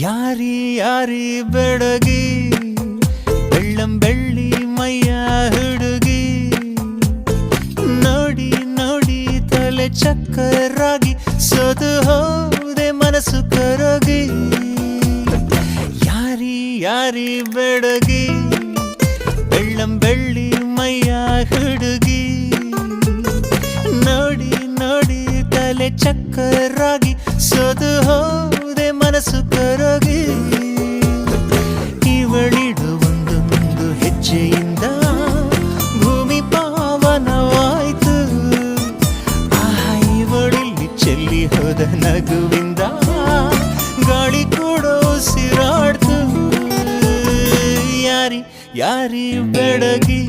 ಯಾರಿ ಯಾರಿ ಬೆಡಗಿ ಬೆಳ್ಳಂ ಬೆಳ್ಳಿ ಮೈಯ ಹುಡುಗಿ ನೋಡಿ ನೋಡಿ ತಲೆ ಚಕ್ಕರಾಗಿ ಸೋತು ಹೋದೆ ಮನಸ್ಸು ಕರಗಿ ಯಾರಿ ಯಾರಿ ಬೆಡಗಿ ಬೆಳ್ಳಂ ಬೆಳ್ಳಿ ಮೈಯ ಹುಡುಗಿ ನೋಡಿ ನೋಡಿ ತಲೆ ಚಕ್ಕರಾಗಿ ಸೋತು ಹೋದೆ ಮನಸ್ಸು ಕರಗಿ ಇವಳಿಡು ಒಂದೊಂದು ಹೆಜ್ಜೆಯಿಂದ ಭೂಮಿ ಪಾವನವಾಯ್ತು ಇವಳಿಲ್ಲಿ ಚೆಲ್ಲಿ ಹೋದ ನಗುವಿಂದ ಗಾಳಿ ಕೂಡ ಉಸಿರಾಡ್ತು ಯಾರಿ ಯಾರಿ ಬೆಡಗಿ